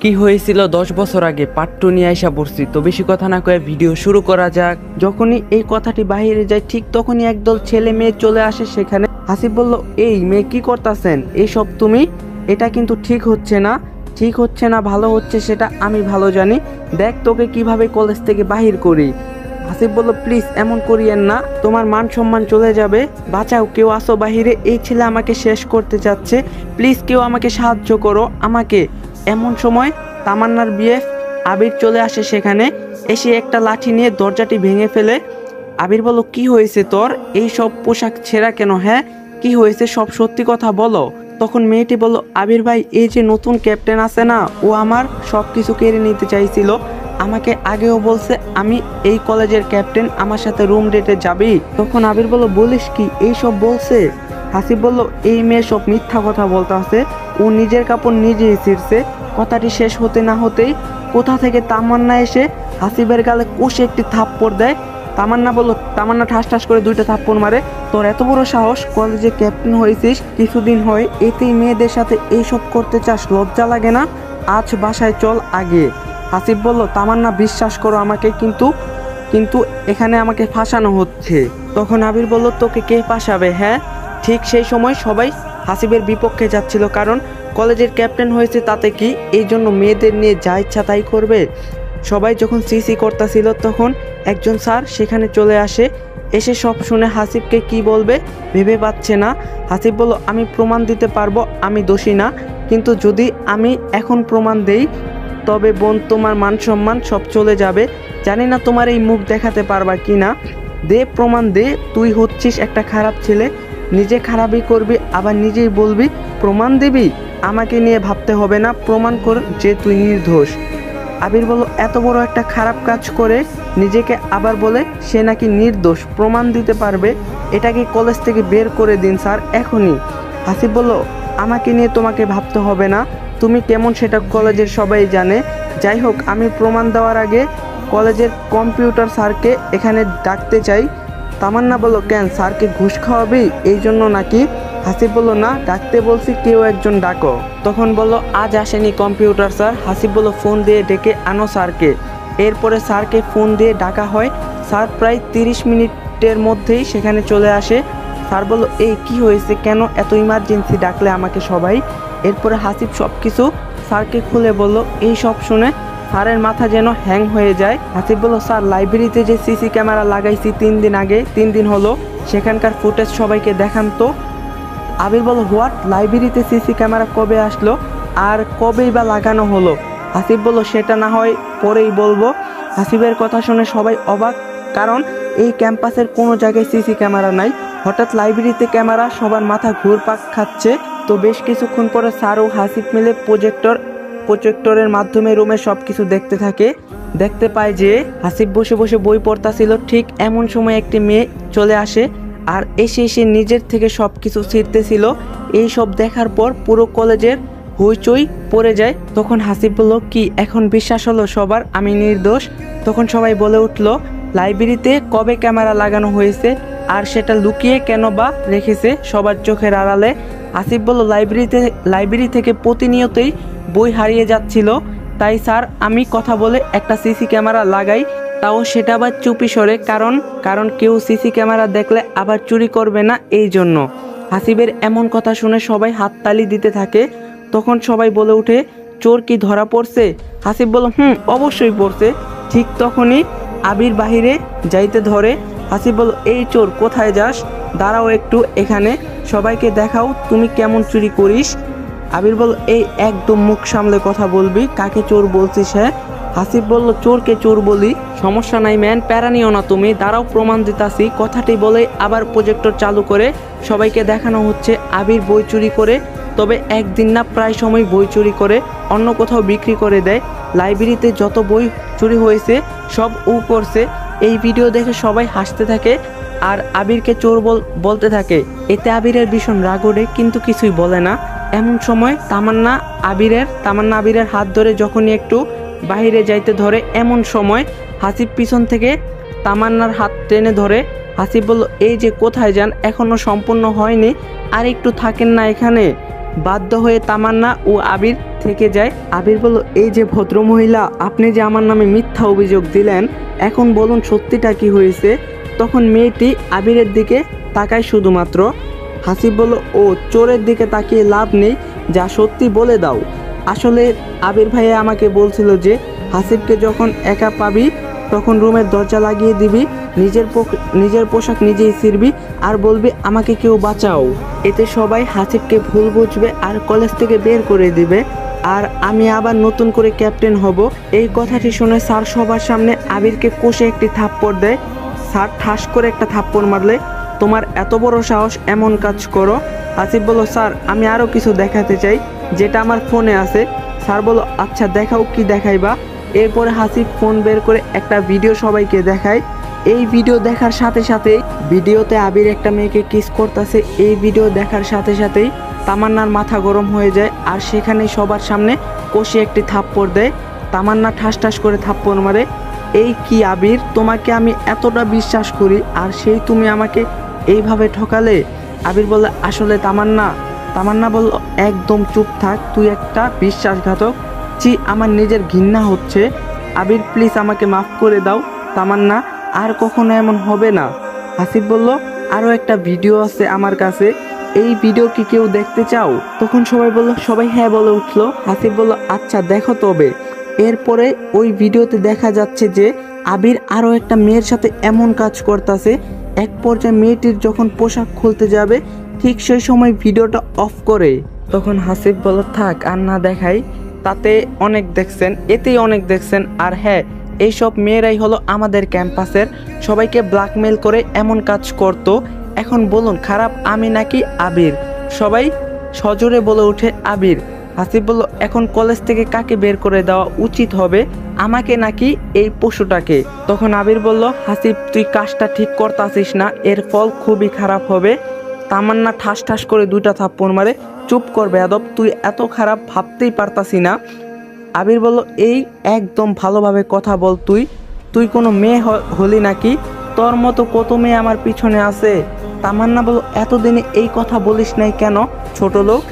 কি হয়েছিল 10 বছর আগে পার্ট 2 নিয়ে আইসা পড়ছি। তো বেশি কথা না কয়ে ভিডিও শুরু করা যাক। যখনই এই কথাটি বাইরে যায় ঠিক তখনই একদল ছেলে মেয়ে চলে আসে সেখানে। হাসিব বলল, এই মেয়ে কি করতেছেন এইসব তুমি? এটা কিন্তু ঠিক হচ্ছে না, ঠিক হচ্ছে না, ভালো হচ্ছে সেটা আমি ভালো জানি। দেখ তোকে কিভাবে কলেজ থেকে বাহির করি। হাসিব বলল, প্লিজ এমন করিয়েন না, তোমার মান সম্মান চলে যাবে, বাঁচাও, কেউ আসো বাহিরে, এই ছেলে আমাকে শেষ করতে যাচ্ছে, প্লিজ কেউ আমাকে সাহায্য করো আমাকে। এমন সময় তামান্নার বিএফ আবির চলে আসে সেখানে। এসে একটা লাঠি নিয়ে দরজাটি ভেঙে ফেলে। আবির বলল, কি হয়েছে তোর? এই সব পোশাক ছেঁড়া কেন? হ্যাঁ কি হয়েছে, সব সত্যি কথা বলো। তখন মেয়েটি বলল, আবির ভাই, এই যে নতুন ক্যাপ্টেন আছে না, ও আমার সব কিছু কেড়ে নিতে চাইছিল। আমাকে আগেও বলছে আমি এই কলেজের ক্যাপ্টেন, আমার সাথে রুম ডেটে যাবি। তখন আবির বলল, বলিস কি, এই সব বলছে? হাসিব বলল, এই মেয়ে সব মিথ্যা কথা বলতে আছে, ও নিজের কাপড় নিজেই ছিঁড়ছে। কথাটি শেষ হতে না হতেই কোথা থেকে তামান্না এসে হাসিবের গালে কষে একটি থাপ্পড় দেয়। তামান্না ঠাস ঠাস করে 2টা থাপ্পড় মারে। তোর এত বড় সাহস, কলেজে ক্যাপ্টেন হয়েছিস, কিছুদিন হয় এতেই মেয়েদের সাথে এইসব করতে চাস, লজ্জা লাগে না? আজ বাসায় চল আগে। হাসিব বলল, তামান্না বিশ্বাস করো আমাকে, কিন্তু এখানে আমাকে ফাঁসানো হচ্ছে। তখন আবির বলল, তোকে কে ফাঁসাবে? হ্যাঁ। ঠিক সেই সময় সবাই হাসিবের বিপক্ষে যাচ্ছিল, কারণ কলেজের ক্যাপ্টেন হয়েছে তাতে কি, এই জন্য মেয়েদের নিয়ে যা ইচ্ছা তাই করবে। সবাই যখন সিসি করতেছিল তখন একজন স্যার সেখানে চলে আসে। এসে সব শুনে হাসিবকে কি বলবে ভেবে পাচ্ছে না। হাসিব বলল, আমি প্রমাণ দিতে পারবো আমি দোষী না, কিন্তু যদি আমি এখন প্রমাণ দেই তবে বোন তোমার মান সম্মান সব চলে যাবে। জানি না তোমার এই মুখ দেখাতে পারবা কি না, দে প্রমাণ দে। তুই হচ্ছিস একটা খারাপ ছেলে, নিজে খারাপই করবি আবার নিজেই বলবি প্রমাণ দিবি। আমাকে নিয়ে ভাবতে হবে না, প্রমাণ কর যে তুই নির্দোষ। আবির বলল, এত বড় একটা খারাপ কাজ করে নিজেকে আবার বলে সে নাকি নির্দোষ, প্রমাণ দিতে পারবে। এটাকে কলেজ থেকে বের করে দিন স্যার এখনই। হাসিব বলল, আমাকে নিয়ে তোমাকে ভাবতে হবে না, তুমি কেমন সেটা কলেজের সবাই জানে। যাই হোক, আমি প্রমাণ দেওয়ার আগে কলেজের কম্পিউটার স্যারকে এখানে ডাকতে চাই। তামান্না বলল, কেন, স্যারকে ঘুষ খাওয়াবি এই জন্য নাকি? হাসিব বলল, না, ডাকতে বলছি, কেউ একজন ডাকো। তখন বলল, আজ আসেনি কম্পিউটার স্যার। হাসিব বলল, ফোন দিয়ে ডেকে আনো স্যারকে। এরপরে স্যারকে ফোন দিয়ে ডাকা হয়। স্যার প্রায় 30 মিনিটের মধ্যেই সেখানে চলে আসে। স্যার বলল, এই কি হয়েছে, কেন এত ইমার্জেন্সি ডাকলে আমাকে সবাই? এরপরে হাসিব সব কিছু স্যারকে খুলে বলল। এই সব শুনে স্যারের মাথা যেন হ্যাং হয়ে যায়। হাসিব বলল, স্যার লাইব্রেরিতে যে সিসি ক্যামেরা লাগাইছি 3 দিন আগে, 3 দিন হলো, সেখানকার ফুটেজ সবাইকে দেখান তো। আবির বলল, হোয়াট, লাইব্রেরিতে সিসি ক্যামেরা কবে আসলো আর কবেই বা লাগানো হলো? হাসিব বলল, সেটা না হয় পরেই বলবো। হাসিবের কথা শুনে সবাই অবাক, কারণ এই ক্যাম্পাসের কোনো জায়গায় সিসি ক্যামেরা নাই, হঠাৎ লাইব্রেরিতে ক্যামেরা, সবার মাথা ঘুরপাক খাচ্ছে। তো বেশ কিছুক্ষণ পরে স্যার ও হাসিব মিলে প্রজেক্টরের মাধ্যমে রুমে সব কিছু দেখতে থাকে। দেখতে পায় যে হাসিব বসে বসে বই পড়তাছিল। ঠিক এমন সময় একটি মেয়ে চলে আসে আর এসে নিজের থেকে সব কিছু ছিঁড়তেছিল। এই সব দেখার পর পুরো কলেজের হইচই পড়ে যায়। তখন হাসিব বলল, কি এখন বিশ্বাস হলো সবার আমি নির্দোষ? তখন সবাই বলে উঠল, লাইব্রেরিতে কবে ক্যামেরা লাগানো হয়েছে আর সেটা লুকিয়ে কেন বা রেখেছে সবার চোখের আড়ালে? হাসিব বলল, লাইব্রেরি থেকে প্রতিনিয়তই বই হারিয়ে যাচ্ছিল, তাই স্যার আমি কথা বলে একটা সিসি ক্যামেরা লাগাই, তাও সেটা আবার চুপি সরে, কারণ কেউ সিসি ক্যামেরা দেখলে আবার চুরি করবে না, এই জন্য। হাসিবের এমন কথা শুনে সবাই হাততালি দিতে থাকে। তখন সবাই বলে ওঠে, চোর কি ধরা পড়ছে? হাসিব বলল, অবশ্যই পড়ছে। ঠিক তখনই আবির বাহিরে যাইতে ধরে। হাসিব বলল, এই চোর, কোথায় যাস? দাঁড়াও একটু এখানে, সবাইকে দেখাও তুমি কেমন চুরি করিস। আবির বলল, এই একদম মুখ সামলে কথা বলবি, কাকে চোর বলছিস? হ্যাঁ। হাসিব বলল, চোরকে চোর বলি, সমস্যা নাই ম্যান, প্যারা নিও না তুমি, দাঁড়াও প্রমাণ দিতাছি। কথাটি বলে আবার প্রজেক্টর চালু করে সবাইকে দেখানো হচ্ছে আবির বই চুরি করে, তবে একদিন না, প্রায় সময় বই চুরি করে অন্য কোথাও বিক্রি করে দেয়। লাইব্রেরিতে যত বই চুরি হয়েছে সব ও করছে। এই ভিডিও দেখে সবাই হাসতে থাকে আর আবিরকে চোর বলতে থাকে। এতে আবিরের ভীষণ রাগ ওঠে, কিন্তু কিছুই বলে না। এমন সময় তামান্না আবিরের হাত ধরে যখনই একটু বাইরে যাইতে ধরে, এমন সময় হাসিব পিছন থেকে তামান্নার হাত টেনে ধরে। হাসিব বলল, এই যে কোথায় যান, এখনো সম্পূর্ণ হয়নি, আর একটু থাকেন না এখানে? বাধ্য হয়ে তামান্না ও আবির থেকে যায়। আবির বলল, এই যে ভদ্রমহিলা, আপনি যে আমার নামে মিথ্যা অভিযোগ দিলেন, এখন বলুন সত্যিটা কি হয়েছে। তখন মেয়েটি আবিরের দিকে তাকায় শুধুমাত্র। হাসিব বলল, ও চোরের দিকে তাকিয়ে লাভ নেই, যা সত্যি বলে দাও। আসলে আবির ভাইয়া আমাকে বলছিল যে হাসিবকে যখন একা পাবি তখন রুমের দরজা লাগিয়ে দিবি, নিজের পোশাক নিজেই ছিঁড়বি আর বলবি আমাকে কেউ বাঁচাও। এতে সবাই হাসিবকে ভুল বুঝবে আর কলেজ থেকে বের করে দিবে, আর আমি আবার নতুন করে ক্যাপ্টেন হব। এই কথাটি শুনে স্যার সবার সামনে আবিরকে কষে একটি থাপ্পড় দেয়। স্যার ঠাস করে একটা থাপ্পড় মারলে, তোমার এত বড় সাহস এমন কাজ করো। হাসিব বলল, স্যার আমি আরও কিছু দেখাতে চাই যেটা আমার ফোনে আছে। স্যার বলল, আচ্ছা দেখাও, কি দেখাইবা। এরপরে হাসিব ফোন বের করে একটা ভিডিও সবাইকে দেখায়। এই ভিডিও দেখার সাথে সাথেই ভিডিওতে আবির একটা মেয়েকে কিস করতেছে। এই ভিডিও দেখার সাথে সাথেই তামান্নার মাথা গরম হয়ে যায় আর সেখানে সবার সামনে কষে একটি থাপ্পড় দেয়। তামান্না ঠাস ঠাস করে থাপ্পড় মারে। এই কি আবির, তোমাকে আমি এতটা বিশ্বাস করি আর সেই তুমি আমাকে এইভাবে ঠকালে। আবির বলল, আসলে তামান্না বলল, একদম চুপ থাক, তুই একটা বিশ্বাসঘাতক। জি, আমার নিজের ঘৃণা হচ্ছে। আবির প্লিজ আমাকে মাফ করে দাও তামান্না, আর কখনো এমন হবে না। হাসিব বলল, আরও একটা ভিডিও আছে আমার কাছে, এই ভিডিও কি কেউ দেখতে চাও? তখন সবাই বলল, সবাই হ্যাঁ বলে উঠলো। হাসিব বলল, আচ্ছা দেখো তবে। এরপরে ওই ভিডিওতে দেখা যাচ্ছে যে আবির আরও একটা মেয়ের সাথে এমন কাজ করতেছে। এক পর্যায়ে মেয়েটির যখন পোশাক খুলতে যাবে ঠিক সেই সময় ভিডিওটা অফ করে। তখন হাসিব বলল, থাক আর না দেখাই, তাতে অনেক দেখছেন, এতেই অনেক দেখছেন। আর হ্যাঁ, এইসব মেয়েরাই হলো আমাদের ক্যাম্পাসের, সবাইকে ব্ল্যাকমেল করে এমন কাজ করত। এখন বলুন খারাপ আমি নাকি আবির? সবাই সজোরে বলে ওঠে আবির। হাসিব বলল, এখন কলেজ থেকে কাকে বের করে দেওয়া উচিত হবে, আমাকে নাকি এই পশুটাকে? তখন আবির বলল, হাসিব তুই কাজটা ঠিক করতাছিস না, এর ফল খুবই খারাপ হবে। তামান্না ঠাস ঠাস করে দুইটা থাপ্পড় মারে। চুপ কর বেয়াদব, তুই এত খারাপ ভাবতেই পারতাছি না। আবির বলল, এই একদম ভালোভাবে কথা বল, তুই কোনো মেয়ে হলি নাকি? তোর মতো কত মেয়ে আমার পিছনে আছে। তামান্না বলল, এতদিনে এই কথা বলিস নাই কেন ছোট লোক?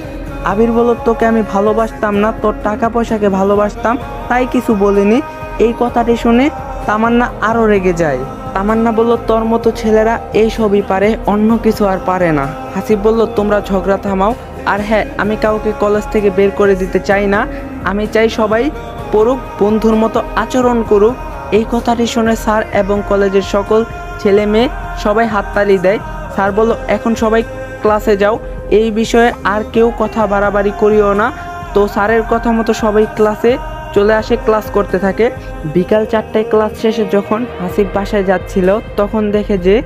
আবির বলল, তোকে আমি ভালোবাসতাম না, তোর টাকা পয়সাকে ভালোবাসতাম, তাই কিছু বলিনি। এই কথাটি শুনে তামান্না আরও রেগে যায়। তামান্না বলল, তোর মতো ছেলেরা এই সবই পারে, অন্য কিছু আর পারে না। হাসিব বলল, তোমরা ঝগড়া থামাও। আর হ্যাঁ, আমি কাউকে কলেজ থেকে বের করে দিতে চাই না, আমি চাই সবাই পড়ুক, বন্ধুর মতো আচরণ করুক। এই কথাটি শুনে স্যার এবং কলেজের সকল ছেলে মেয়ে সবাই হাততালি দেয়। স্যার বলল, এখন সবাই ক্লাসে যাও, এই বিষয়ে আর কেউ কথা বাড়াবাড়ি করিও না। তো স্যারের কথা মতো সবাই ক্লাসে চলে আসে, ক্লাস করতে থাকে। বিকাল 4টায় ক্লাস শেষে যখন হাসিব বাসায় যাচ্ছিল তখন দেখে যে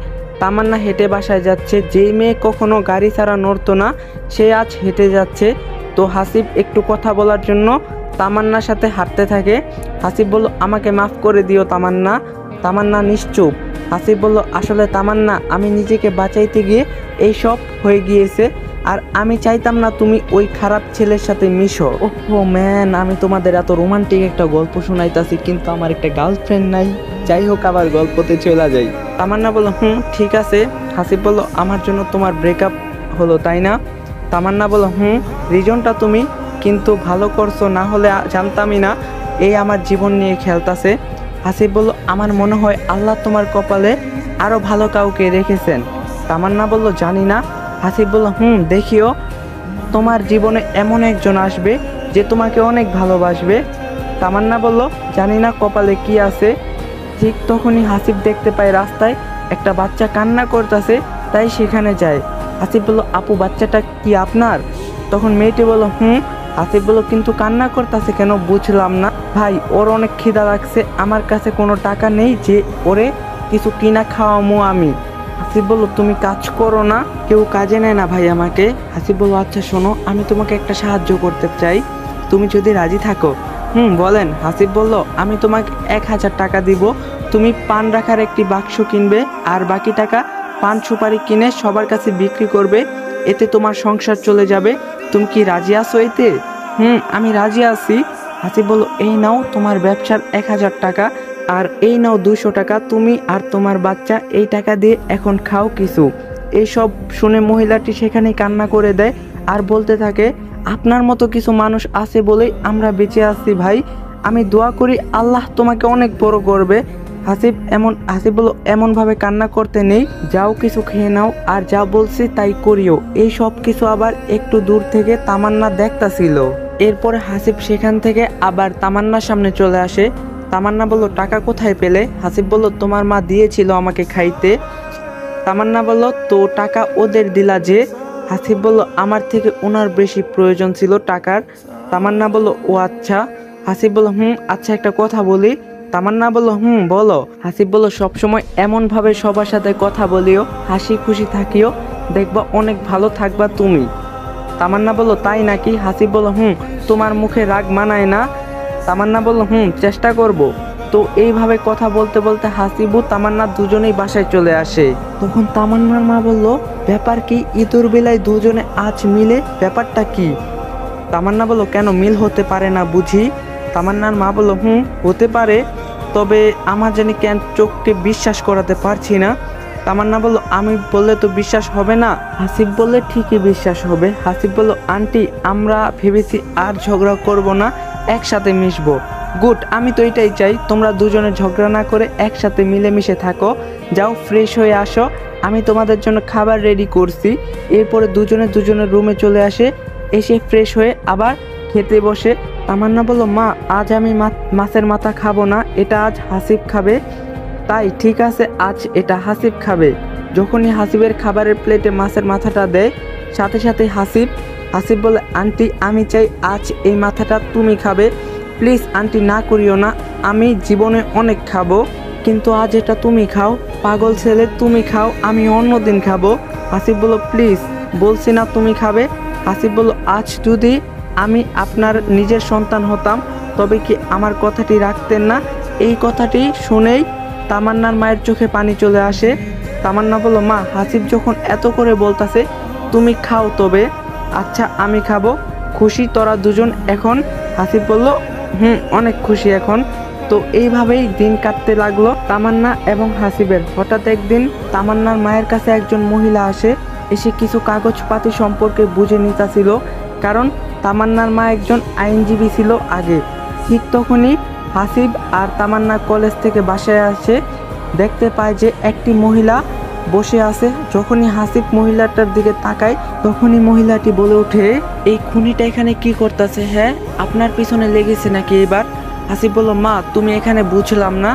তামান্না হেঁটে বাসায় যাচ্ছে। যেই মেয়ে কখনো গাড়ি ছাড়া নড়তো না, সে আজ হেঁটে যাচ্ছে। তো হাসিব একটু কথা বলার জন্য তামান্নার সাথে হাঁটতে থাকে। হাসিব বলল, আমাকে মাফ করে দিও তামান্না। তামান্না নিশ্চুপ। হাসিব বলল, আসলে তামান্না, আমি নিজেকে বাঁচাইতে গিয়ে এই সব হয়ে গিয়েছে, আর আমি চাইতাম না তুমি ওই খারাপ ছেলের সাথে মিশো। ওহো ম্যান, আমি তোমাদের এত রোমান্টিক একটা গল্প শোনাইতাছি, কিন্তু আমার একটা গার্লফ্রেন্ড নাই। যাই হোক, আবার গল্পতে চলে যাই। তামান্না বলল, ঠিক আছে। হাসিব বলল, আমার জন্য তোমার ব্রেকআপ হলো তাই না? তামান্না বলল, রিজনটা তুমি কিন্তু ভালো করছো, না হলে জানতামই না এই আমার জীবন নিয়ে খেলতাছে। হাসিব বলল, আমার মনে হয় আল্লাহ তোমার কপালে আরও ভালো কাউকে রেখেছেন। তামান্না বলল, জানি না। হাসিব বলল, দেখিও, তোমার জীবনে এমন একজন আসবে যে তোমাকে অনেক ভালোবাসবে। তামান্না বলল, জানি না কপালে কি আছে। ঠিক তখনই হাসিব দেখতে পায় রাস্তায় একটা বাচ্চা কান্না করতেছে, তাই সেখানে যায়। হাসিব বলল, আপু বাচ্চাটা কি আপনার? তখন মেয়েটি বলল, হাসিব বলল, কিন্তু কান্না করতেছে কেন বুঝলাম না। ভাই, ওর অনেক খিদা লাগছে, আমার কাছে কোনো টাকা নেই যে ওরে কিছু কিনা খাওয়ামো আমি। হাসিব বলল, তুমি কাজ করো না? কেউ কাজে নেয় না ভাই আমাকে। হাসিব বলল, আচ্ছা শোনো, আমি তোমাকে একটা সাহায্য করতে চাই, তুমি যদি রাজি থাকো। বলেন। হাসিব বলল, আমি তোমাকে 1000 টাকা দিব, তুমি পান রাখার একটি বাক্স কিনবে আর বাকি টাকা পান সুপারি কিনে সবার কাছে বিক্রি করবে, এতে তোমার সংসার চলে যাবে। তুমি কি রাজি আছো এতে? আমি রাজি আছি। হাসিব বলল, এই নাও তোমার ব্যবসার 1000 টাকা, আর এই নাও 200 টাকা, তুমি আর তোমার বাচ্চা এই টাকা দিয়ে এখন খাও কিছু। এইসব শুনে মহিলাটি সেখানে কান্না করে দেয় আর বলতে থাকে, আপনার মতো কিছু মানুষ আছে বলেই আমরা বেঁচে আছি ভাই। আমি দোয়া করি আল্লাহ তোমাকে অনেক বড় করবে। হাসিব বলল, এমনভাবে কান্না করতে নেই, যাও কিছু খেয়ে নাও, আর যা বলছি তাই করিও। এই সব কিছু আবার একটু দূর থেকে তামান্না দেখতাছিল। এরপরে হাসিব সেখান থেকে আবার তামান্নার সামনে চলে আসে। তামান্না বলল, টাকা কোথায় পেলে? হাসিব বলল, তোমার মা দিয়েছিল আমাকে খাইতে। তামান্না বলল, তো টাকা ওদের দিলা যে? হাসিব বলল, আমার থেকে ওনার বেশি প্রয়োজন ছিল টাকার। তামান্না বলল, ও আচ্ছা। হাসিব বলল, আচ্ছা একটা কথা বলি। তামান্না বলল, বলো। হাসিব বলল, সবসময় এমনভাবে সবার সাথে কথা বলিও, হাসি খুশি থাকিও, দেখবা অনেক ভালো থাকবা তুমি। তামান্না বলল, তাই নাকি? হাসিব বলল, তোমার মুখে রাগ মানায় না। তামান্না বলল, চেষ্টা করব। তো এইভাবে কথা বলতে বলতে হাসিবু তামান্না দুজনেই বাসায় চলে আসে। তখন তামান্নার মা বলল, ব্যাপার কি? ঈদুর বেলায় দুজনে আজ মিলে, ব্যাপারটা কি? তামান্না বলল, কেন মিল হতে পারে না বুঝি? তামান্নার মা বলল, হতে পারে, তবে আমার জানি কেন চোখকে বিশ্বাস করাতে পারছি না। তামান্না বলল, আমি বললে তো বিশ্বাস হবে না। হাসিব বললে, ঠিকই বিশ্বাস হবে। হাসিব বলল, আন্টি আমরা ভেবেছি আর ঝগড়া করব না, একসাথে মিশবো। গুড, আমি তো এটাই চাই, তোমরা দুজনে ঝগড়া না করে একসাথে মিলেমিশে থাকো। যাও ফ্রেশ হয়ে আসো, আমি তোমাদের জন্য খাবার রেডি করছি। এরপরে দুজনের রুমে চলে আসে। এসে ফ্রেশ হয়ে আবার খেতে বসে। তামান্না বলল, মা আজ আমি মাছের মাথা খাবো না, এটা আজ হাসিব খাবে। তাই ঠিক আছে, আজ এটা হাসিব খাবে। যখনই হাসিবের খাবারের প্লেটে মাছের মাথাটা দেয়, সাথে সাথে হাসিব বলে, আন্টি আমি চাই আজ এই মাথাটা তুমি খাবে। প্লিজ আন্টি না করিও না, আমি জীবনে অনেক খাবো, কিন্তু আজ এটা তুমি খাও। পাগল ছেলে, তুমি খাও, আমি অন্য দিন খাবো। হাসিব বলল, প্লিজ বলছি না তুমি খাবে। হাসিব বলল, আজ যদি আমি আপনার নিজের সন্তান হতাম তবে কি আমার কথাটি রাখতেন না? এই কথাটি শুনেই তামান্নার মায়ের চোখে পানি চলে আসে। তামান্না বলল, মা হাসিব যখন এত করে বলতাছে তুমি খাও তবে। আচ্ছা আমি খাবো, খুশি তোরা দুজন এখন? হাসিব বলল, অনেক খুশি এখন। তো এইভাবেই দিন কাটতে লাগলো তামান্না এবং হাসিবের। হঠাৎ একদিন তামান্নার মায়ের কাছে একজন মহিলা আসে। এসে কিছু কাগজপাতি সম্পর্কে বুঝে নিতেছিল, কারণ তামান্নার মা একজন আইনজীবী ছিল আগে। ঠিক তখনই হাসিব আর তামান্না কলেজ থেকে বাসায় আসে। দেখতে পায় যে একটি মহিলা বসে আছে। যখনই হাসিব মহিলাটার দিকে তাকায়, তখনই মহিলাটি বলে ওঠে, এই খুনিটা এখানে কি করতেছে? হ্যাঁ, আপনার পিছনে লেগেছে নাকি এবার? হাসিব বলল, মা তুমি এখানে বুঝলাম না,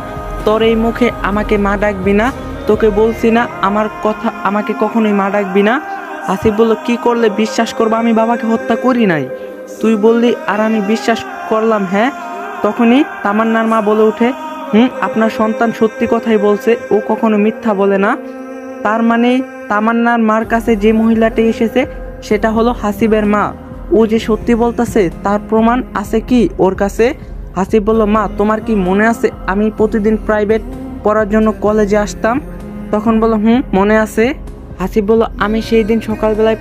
তোর এই মুখে আমাকে মা ডাকবি না, তোকে বলছি না আমার কথা, আমাকে কখনোই মা ডাকবি না। হাসিব বলল, কি করলে বিশ্বাস করবো আমি বাবাকে হত্যা করি নাই? তুই বললি আর আমি বিশ্বাস করলাম। হ্যাঁ। তখনই তামান্নার মা বলে ওঠে, আপনার সন্তান সত্যি কথাই বলছে, ও কখনো মিথ্যা বলে না। তার মানে তামান্নার মার কাছে যে মহিলাটি এসেছে সেটা হলো হাসিবের মা। ও যে সত্যি বলতেছে তার প্রমাণ আছে কি ওর কাছে? হাসিব বলল, মা তোমার কি মনে আছে আমি প্রতিদিন প্রাইভেট পড়ার জন্য কলেজে আসতাম? তখন বলল, মনে আছে। হাসিব বলল, আমি সেই দিন সকালবেলায়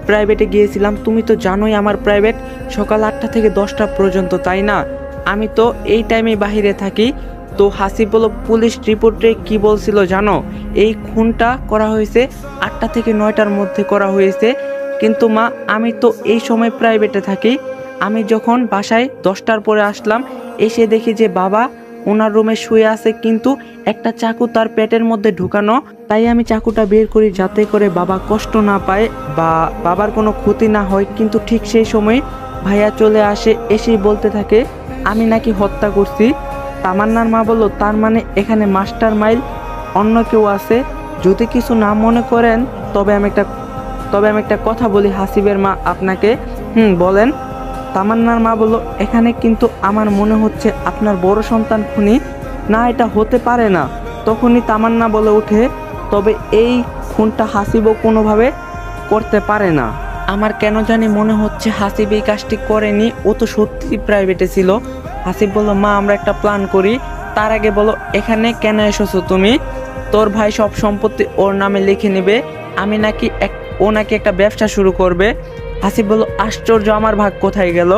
প্রাইভেটে গিয়েছিলাম। তুমি তো জানোই আমার প্রাইভেট সকাল 8টা থেকে 10টা পর্যন্ত, তাই না? আমি তো এই টাইমে বাহিরে থাকি। তো হাসিব বলল, পুলিশ রিপোর্টে কি বলছিল জানো? এই খুনটা করা হয়েছে 8টা থেকে 9টার মধ্যে করা হয়েছে। কিন্তু মা আমি তো এই সময় প্রাইভেটে থাকি। আমি যখন বাসায় 10টার পরে আসলাম, এসে দেখি যে বাবা ওনার রুমে শুয়ে আছে, কিন্তু একটা চাকু তার পেটের মধ্যে ঢুকানো। তাই আমি চাকুটা বের করি যাতে করে বাবা কষ্ট না পায় বা বাবার কোনো ক্ষতি না হয়। কিন্তু ঠিক সেই সময় ভাইয়া চলে আসে, এসেই বলতে থাকে আমি নাকি হত্যা করছি। তামান্নার মা বলল, তার মানে এখানে মাস্টার মাইন্ড অন্য কেউ আছে? যদি কিছু না মনে করেন তবে আমি একটা কথা বলি হাসিবের মা আপনাকে। বলেন। তামান্নার মা বলল, এখানে কিন্তু আমার মনে হচ্ছে আপনার বড় সন্তান খুনি। না, এটা হতে পারে না। তখনই তামান্না বলে ওঠে, তবে এই খুনটা হাসিবও কোনোভাবে করতে পারে না। আমার কেন জানি মনে হচ্ছে হাসিব এই কাজটি করেনি, ও তো সত্যি প্রাইভেটে ছিল। হাসিব বলল, মা আমরা একটা প্ল্যান করি। তার আগে বলো এখানে কেন এসেছো তুমি? তোর ভাই সব সম্পত্তি ওর নামে লিখে নেবে, ও নাকি একটা ব্যবসা শুরু করবে। হাসিব বলল, আশ্চর্য, আমার ভাগ কোথায় গেল?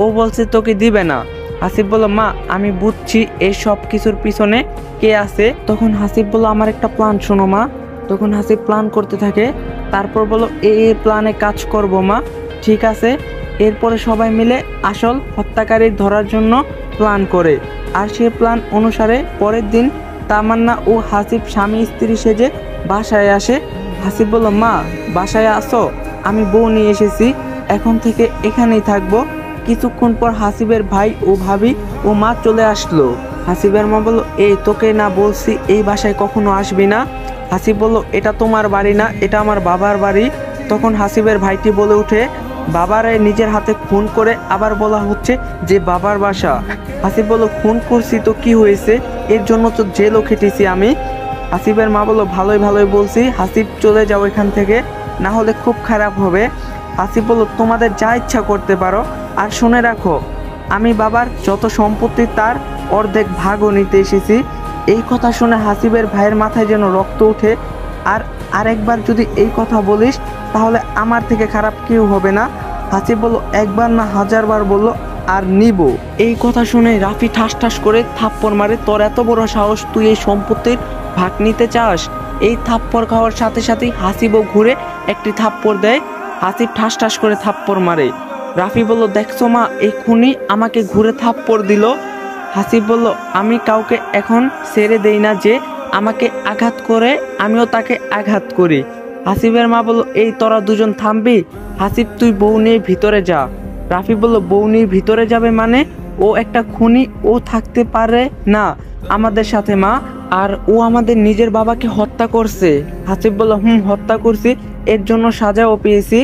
ও বলছে তোকে দিবে না। হাসিব বলল, মা আমি বুঝছি এই সব কিছুর পিছনে কে আছে। তখন হাসিব বলল, আমার একটা প্ল্যান শোনো মা। তখন হাসিব প্ল্যান করতে থাকে। তারপর বলল, এই প্ল্যানে কাজ করব মা। ঠিক আছে, এরপরে সবাই মিলে আসল হত্যাকারী ধরার জন্য প্ল্যান করে। আর সে প্ল্যান অনুসারে পরের দিন তামান্না ও হাসিব স্বামী স্ত্রী সেজে বাসায় আসে। হাসিব বলল, মা বাসায় আসো, আমি বউ নিয়ে এসেছি, এখন থেকে এখানেই থাকবো। কিছুক্ষণ পর হাসিবের ভাই ও ভাবি ও মা চলে আসলো। হাসিবের মা বলল, এই তোকে না বলছি এই বাসায় কখনো আসবি না। হাসিব বলল, এটা তোমার বাড়ি না, এটা আমার বাবার বাড়ি। তখন হাসিবের ভাইটি বলে উঠে, বাবারে নিজের হাতে খুন করে আবার বলা হচ্ছে যে বাবার বাসা। হাসিব বলল, খুন করছি তো কি হয়েছে, এর জন্য তো জেলও খেটেছি আমি। হাসিবের মা বলল, ভালোই ভালোই বলছি, হাসিব চলে যাও এখান থেকে, না হলে খুব খারাপ হবে। হাসিব বলল, তোমাদের যা ইচ্ছা করতে পারো, আর শুনে রাখো আমি বাবার যত সম্পত্তি তার অর্ধেক ভাগও নিতে এসেছি। এই কথা শুনে হাসিবের ভাইয়ের মাথায় যেন রক্ত ওঠে। আর আরেকবার যদি এই কথা বলিস তাহলে আমার থেকে খারাপ কেউ হবে না। হাসিব বলল, একবার না হাজারবার বললো আর নিব। এই কথা শুনে রাফি ঠাস ঠাস করে থাপ্পড় মারে, তোর এত বড় সাহস, তুই এই সম্পত্তির ভাগ নিতে চাস? এই থাপ্পড় খাওয়ার সাথে সাথেই হাসিবও ঘুরে একটি থাপ্পড় দেয়। হাসিব ঠাস ঠাস করে থাপ্পড় মারে। রাফি বলল, দেখছো মা, এই খুনি আমাকে ঘুরে থাপ্পড় দিল। হাসিব বলল, আমি কাউকে এখন ছেড়ে দেই না, যে আমাকে আঘাত করে আমিও তাকে আঘাত করি। হাসিবের মা বলল, এই তোরা দুজন থামবি? হাসিব, তুই বউ নিয়ে ভিতরে যা। রাফি বলল, বউ নিয়ে ভিতরে যাবে মানে? ও একটা খুনি, ও থাকতে পারে না আমাদের সাথে মা, আর ও আমাদের নিজের বাবাকে হত্যা করছে। হাসিব বলল, হত্যা করছি, এর জন্য সাজাও পেয়েছি।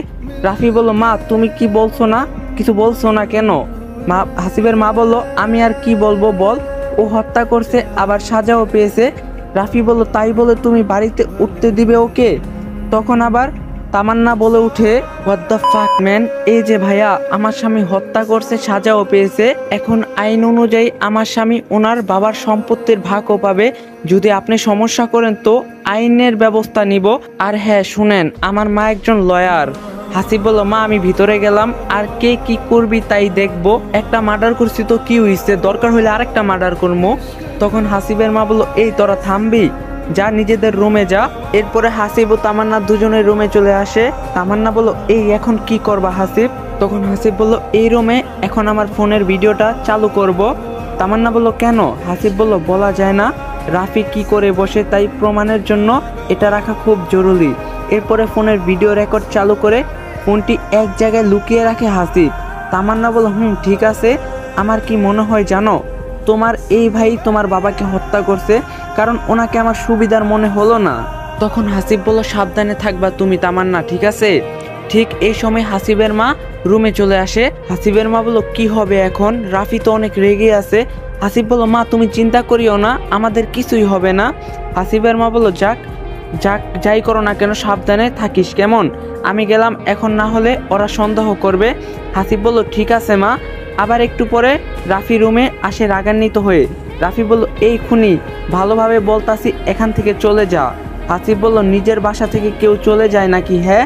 রাফি বলল, মা তুমি কি বলছো না, কিছু বলছো না কেন? মা হাসিবের মা বলল, আমি আর কি বলবো বল, ও হত্যা করছে আবার সাজাও পেয়েছে। রাফি বলল, তাই বলে তুমি বাড়িতে উঠতে দিবে ওকে? তখন আবার তামান্না বলে উঠে, হোয়াট দ্য ফাক ম্যান, এই যে ভাইয়া আমার স্বামী হত্যা করছে, সাজাও পেয়েছে, এখন আইন অনুযায়ী আমার স্বামী ওনার বাবার সম্পত্তির ভাগও পাবে। যদি আপনি সমস্যা করেন তো আইনের ব্যবস্থা নিব। আর হ্যাঁ শুনেন, আমার মা একজন লয়ার। হাসিব বলল, মা আমি ভিতরে গেলাম, আর কে কি করবি তাই দেখবো, একটা মার্ডার করছি তো কি হইছে, দরকার হইলে আরেকটা মার্ডার করবো। তখন হাসিবের মা বলল, এই তোরা থামবি, যা নিজেদের রুমে যা। এরপরে হাসিব ও তামান্না দুজনের রুমে চলে আসে। তামান্না বলল, এই এখন কি করবা হাসিব? তখন হাসিব বলল, এই রুমে এখন আমার ফোনের ভিডিওটা চালু করব। তামান্না বলল, কেন? হাসিব বলল, বলা যায় না রাফি কি করে বসে, তাই প্রমাণের জন্য এটা রাখা খুব জরুরি। এরপরে ফোনের ভিডিও রেকর্ড চালু করে ফোনটি এক জায়গায় লুকিয়ে রাখে হাসিব। তামান্না বলল, ঠিক আছে, আমার কি মনে হয় জানো, তোমার এই ভাই তোমার বাবাকে হত্যা করছে, কারণ ওনাকে আমার সুবিধার মনে হলো না। তখন হাসিব বলল, সাবধানে থাকবা তুমি তামান্না, ঠিক আছে? ঠিক এই সময় হাসিবের মা রুমে চলে আসে। হাসিবের মা বলল, কি হবে এখন, রাফি তো অনেক রেগে আছে। হাসিব বলল, মা তুমি চিন্তা করিও না, আমাদের কিছুই হবে না। হাসিবের মা বলল, যাক যাক, যাই করো না কেন সাবধানে থাকিস কেমন, আমি গেলাম, এখন না হলে ওরা সন্দেহ করবে। হাসিব বলল, ঠিক আছে মা। আবার একটু পরে রাফি রুমে আসে রাগান্বিত হয়ে। রাফি বলল, এই খুনি, ভালোভাবে বলতাছি এখান থেকে চলে যা। হাসিব বলল, নিজের বাসা থেকে কেউ চলে যায় নাকি? হ্যাঁ।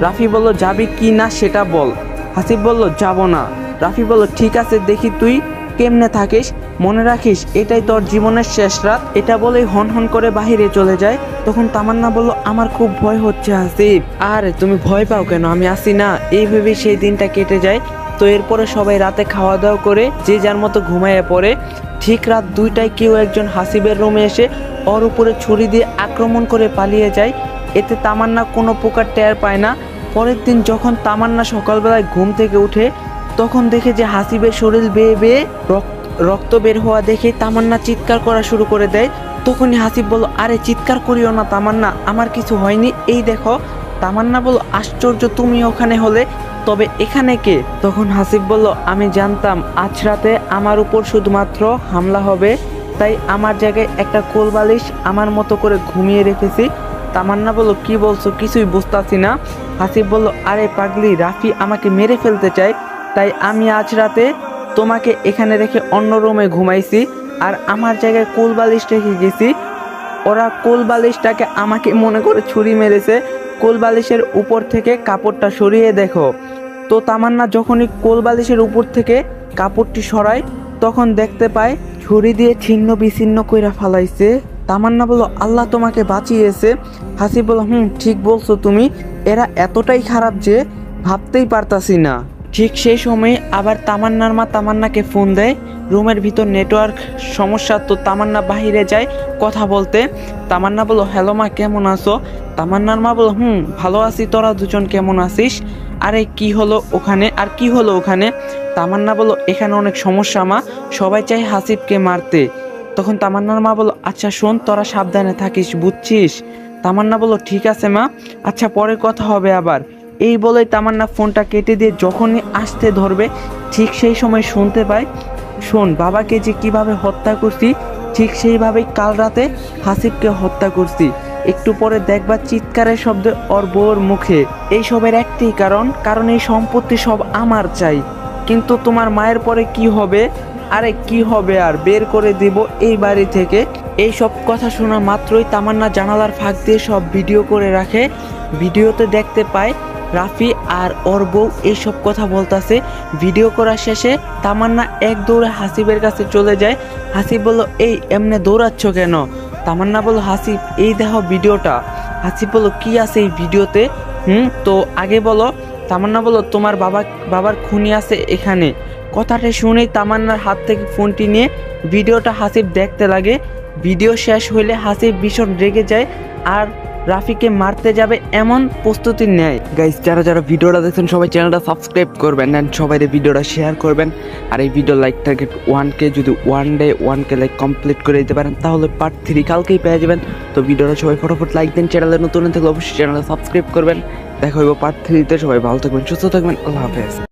রাফি বলল, যাবি কি না সেটা বল। হাসিব বলল, যাব না। রাফি বলল, ঠিক আছে, দেখি তুই কেমনে থাকিস, মনে রাখিস এটাই তোর জীবনের শেষ রাত। এটা বলেই হন হন করে বাহিরে চলে যায়। তখন তামান্না বলল, আমার খুব ভয় হচ্ছে হাসিব। আরে তুমি ভয় পাও কেন, আমি আসি না, এই ভেবে সেই দিনটা কেটে যায়। তো এরপরে সবাই রাতে খাওয়া দাওয়া করে যে যার মতো ঘুমাইয়ে পড়ে। ঠিক রাত 2টায় কেউ একজন হাসিবের রুমে এসে ওর উপরে ছুরি দিয়ে আক্রমণ করে পালিয়ে যায়। এতে তামান্না কোনো প্রকার টের পায় না। পরের দিন যখন তামান্না সকালবেলায় ঘুম থেকে উঠে, তখন দেখে যে হাসিবের শরীর বেয়ে বেয়ে রক্ত বের হওয়া দেখে তামান্না চিৎকার করা শুরু করে দেয়। তখনই হাসিব বলল, আরে চিৎকার করিও না তামান্না, আমার কিছু হয়নি, এই দেখো। তামান্না বলল, আশ্চর্য, তুমি ওখানে হলে, তবে এখানে কে? তখন হাসিব বলল, আমি জানতাম আজ রাতে আমার উপর শুধুমাত্র হামলা হবে, তাই আমার জায়গায় একটা কোলবালিশ আমার মতো করে ঘুমিয়ে রেখেছি। তামান্না বলল, কি বলছো, কিছুই বুঝতাছি না। হাসিব বলল, আরে পাগলি, রাফি আমাকে মেরে ফেলতে চায়, তাই আমি আজ রাতে তোমাকে এখানে রেখে অন্য রুমে ঘুমাইছি, আর আমার জায়গায় কোলবালিশ রেখে গেছি। ওরা কোলবালিশটাকে আমাকে মনে করে ছুরি মেরেছে। কোলবালিশের উপর থেকে কাপড়টা সরিয়ে দেখো। তো তামান্না যখনই কোলবালিশের উপর থেকে কাপড়টি সরায়, তখন দেখতে পায় ছুরি দিয়ে ছিন্ন বিচ্ছিন্ন কইরা ফালাইছে। তামান্না বলল, আল্লাহ তোমাকে বাঁচিয়েছে। হাসিব বলল, ঠিক বলছো তুমি, এরা এতটাই খারাপ যে ভাবতেই পারতাছি না। ঠিক সেই সময় আবার তামান্নার মা তামান্নাকে ফোন দেয়। রুমের ভিতর নেটওয়ার্ক সমস্যা, তো তামান্না বাহিরে যায় কথা বলতে। তামান্না বলল, হ্যালো মা, কেমন আছো? তামান্নার মা বলল, ভালো আছি, তোরা দুজন কেমন আছিস? আরে কি হলো ওখানে? আর কি হলো ওখানে? তামান্না বলল, এখানে অনেক সমস্যা মা, সবাই চায় হাসিবকে মারতে। তখন তামান্নার মা বলল, আচ্ছা শোন, তোরা সাবধানে থাকিস, বুঝছিস? তামান্না বলল, ঠিক আছে মা, আচ্ছা পরে কথা হবে আবার। এই বলে তামান্না ফোনটা কেটে দিয়ে যখনই আসতে ধরবে, ঠিক সেই সময় শুনতে পায়, শোন, বাবাকে যে কিভাবে হত্যা করছি, ঠিক সেইভাবেই কাল রাতে হাসিবকে হত্যা করছি। একটু পরে দেখবা চিৎকারের শব্দ ওর বউর মুখে। এইসবের একটি কারণ এই সম্পত্তি সব আমার চাই। কিন্তু তোমার মায়ের পরে কি হবে? আরে কি হবে আর, বের করে দিব এই বাড়ি থেকে। এই সব কথা শোনা মাত্রই তামান্না জানালার ফাঁক দিয়ে সব ভিডিও করে রাখে। ভিডিওতে দেখতে পায় রাফি আর ওর বউ এইসব কথা বলতেছে। ভিডিও করা শেষে তামান্না এক দৌড়ে হাসিবের কাছে চলে যায়। হাসিব বলল, এই এমনি দৌড়াচ্ছ কেন? তামান্না বলল, হাসিব এই দেখো ভিডিওটা। হাসিব বলল, কি আছে এই ভিডিওতে? তো আগে বলো। তামান্না বলল, তোমার বাবার খুনি আছে এখানে। কথাটা শুনেই তামান্নার হাত থেকে ফোনটি নিয়ে ভিডিওটা হাসিব দেখতে লাগে। ভিডিও শেষ হইলে হাসিব ভীষণ রেগে যায় আর রাফিকে মারতে যাবে এমন প্রস্তুতি নেয়। গাইস, যারা ভিডিওটা দেখছেন সবাই চ্যানেলটা সাবস্ক্রাইব করবেন অ্যান্ড সবাই ভিডিওটা শেয়ার করবেন। আর এই ভিডিও লাইক টার্গেট 1K, যদি 1K লাইক কমপ্লিট করে দিতে পারেন তাহলে পার্ট 3 কালকেই পেয়ে যাবেন। তো ভিডিওটা সবাই ফটোফট লাইক দেন, চ্যানেলে নতুন থাকলে অবশ্যই চ্যানেলটা সাবস্ক্রাইব করবেন। দেখা হইব পার্ট 3-তে। সবাই ভালো থাকবেন, সুস্থ থাকবেন, আল্লাহ হাফেজ।